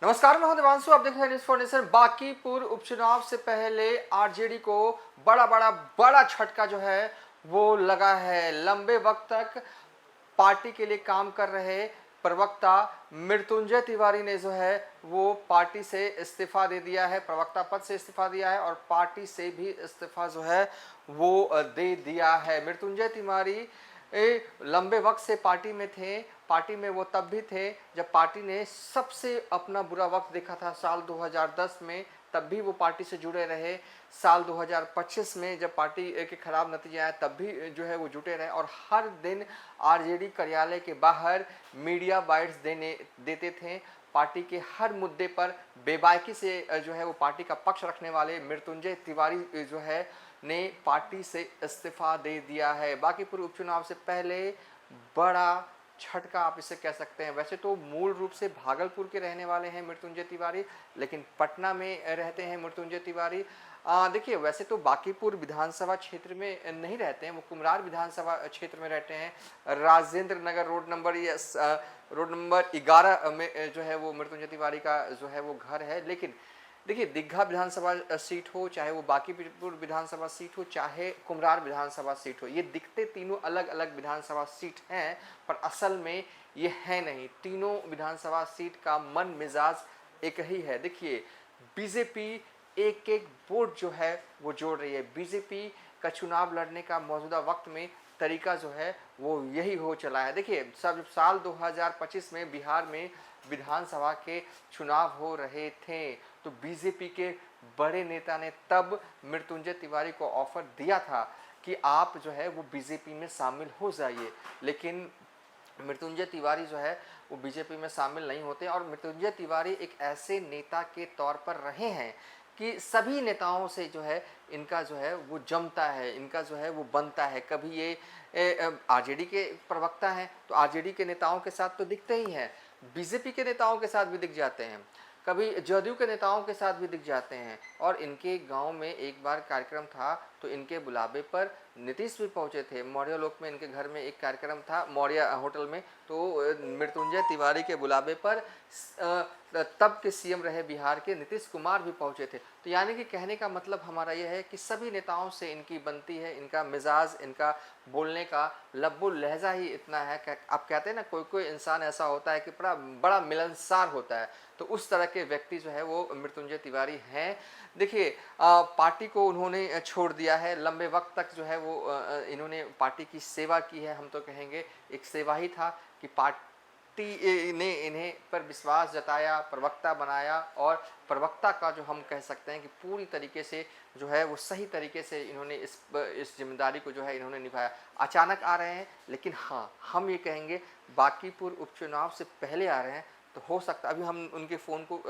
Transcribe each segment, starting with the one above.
नमस्कार, मैं हूं देवांशु। आप देख रहे हैं न्यूज़ फॉर। बांकीपुर उपचुनाव से पहले आरजेडी को बड़ा झटका जो है वो लगा है। लंबे वक्त तक पार्टी के लिए काम कर रहे प्रवक्ता मृत्युंजय तिवारी ने जो है वो पार्टी से इस्तीफा दे दिया है, प्रवक्ता पद से इस्तीफा दिया है और पार्टी से भी इस्तीफा जो है वो दे दिया है। मृत्युंजय तिवारी लंबे वक्त से पार्टी में थे। पार्टी में वो तब भी थे जब पार्टी ने सबसे अपना बुरा वक्त देखा था साल 2010 में, तब भी वो पार्टी से जुड़े रहे। साल 2025 में जब पार्टी के खराब नतीजे आए तब भी जो है वो जुटे रहे और हर दिन आरजेडी कार्यालय के बाहर मीडिया बाइट्स देते थे। पार्टी के हर मुद्दे पर बेबाकी से जो है वो पार्टी का पक्ष रखने वाले मृत्युंजय तिवारी जो है ने पार्टी से इस्तीफा दे दिया है। बांकीपुर उपचुनाव से पहले बड़ा झटका आप इसे कह सकते हैं। वैसे तो मूल रूप से भागलपुर के रहने वाले हैं मृत्युंजय तिवारी, लेकिन पटना में रहते हैं मृत्युंजय तिवारी। देखिए, वैसे तो बांकीपुर विधानसभा क्षेत्र में नहीं रहते हैं, वो कुम्हरार विधानसभा क्षेत्र में रहते हैं। राजेंद्र नगर रोड नंबर 11 में जो है वो मृत्युंजय तिवारी का जो है वो घर है। लेकिन देखिए, दीघा विधानसभा सीट हो, चाहे वो बांकीपुर विधानसभा सीट हो, चाहे कुम्हरार विधानसभा सीट हो, ये दिखते तीनों अलग अलग विधानसभा सीट हैं, पर असल में ये है नहीं। तीनों विधानसभा सीट का मन मिजाज एक ही है। देखिए, बीजेपी एक एक वोट जो है वो जोड़ रही है। बीजेपी का चुनाव लड़ने का मौजूदा वक्त में तरीका जो है वो यही हो चला है। देखिए, सब साल 2025 में बिहार में विधानसभा के चुनाव हो रहे थे तो बीजेपी के बड़े नेता ने तब मृत्युंजय तिवारी को ऑफर दिया था कि आप जो है वो बीजेपी में शामिल हो जाइए। लेकिन मृत्युंजय तिवारी जो है वो बीजेपी में शामिल नहीं होते और मृत्युंजय तिवारी एक ऐसे नेता के तौर पर रहे हैं कि सभी नेताओं से जो है इनका जो है वो जमता है, इनका जो है वो बनता है। कभी ये आरजेडी के प्रवक्ता हैं तो आरजेडी के नेताओं के साथ तो दिखते ही हैं, बीजेपी के नेताओं के साथ भी दिख जाते हैं, कभी जदयू के नेताओं के साथ भी दिख जाते हैं। और इनके गांव में एक बार कार्यक्रम था तो इनके बुलावे पर नीतीश भी पहुंचे थे। मौर्य लोक में इनके घर में एक कार्यक्रम था, मौर्य होटल में, तो मृत्युंजय तिवारी के बुलावे पर तब के सीएम रहे बिहार के नीतीश कुमार भी पहुंचे थे। तो यानी कि कहने का मतलब हमारा यह है कि सभी नेताओं से इनकी बनती है, इनका मिजाज, इनका बोलने का लब्बो लहजा ही इतना है कि आप कहते हैं ना, कोई कोई इंसान ऐसा होता है कि बड़ा बड़ा मिलनसार होता है, तो उस तरह के व्यक्ति जो है वो मृत्युंजय तिवारी हैं। देखिए, पार्टी को उन्होंने छोड़ दिया है। लंबे वक्त तक जो है वो इन्होंने पार्टी की सेवा की है। हम तो कहेंगे एक सेवा ही था कि पार्टी ने इन्हें पर विश्वास जताया, प्रवक्ता बनाया और प्रवक्ता का जो हम कह सकते हैं कि पूरी तरीके से जो है वो सही तरीके से इन्होंने इस जिम्मेदारी को जो है इन्होंने निभाया। अचानक आ रहे हैं, लेकिन हाँ, हम ये कहेंगे बांकीपुर उपचुनाव से पहले आ रहे हैं तो हो सकता, अभी हम उनके फ़ोन को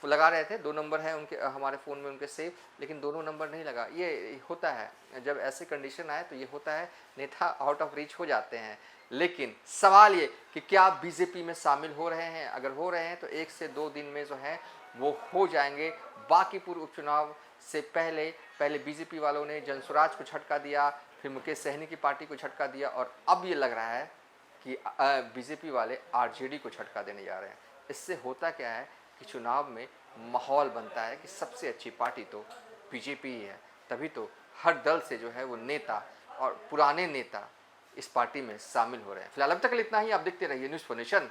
लगा रहे थे, 2 नंबर हैं उनके हमारे फ़ोन में उनके सेव, लेकिन दोनों नंबर नहीं लगा। ये होता है जब ऐसे कंडीशन आए, तो ये होता है, नेता आउट ऑफ रीच हो जाते हैं। लेकिन सवाल ये कि क्या आप बीजेपी में शामिल हो रहे हैं? अगर हो रहे हैं तो 1 से 2 दिन में जो है वो हो जाएंगे। बांकीपुर उपचुनाव से पहले बीजेपी वालों ने जनसुराज को झटका दिया, फिर मुकेश सहनी की पार्टी को झटका दिया और अब ये लग रहा है कि बीजेपी वाले आरजेडी को झटका देने जा रहे हैं। इससे होता क्या है कि चुनाव में माहौल बनता है कि सबसे अच्छी पार्टी तो बीजेपी ही है। तभी तो हर दल से जो है वो नेता और पुराने नेता इस पार्टी में शामिल हो रहे हैं। फिलहाल अब तक इतना ही। आप देखते रहिए न्यूज़ फॉर नेशन।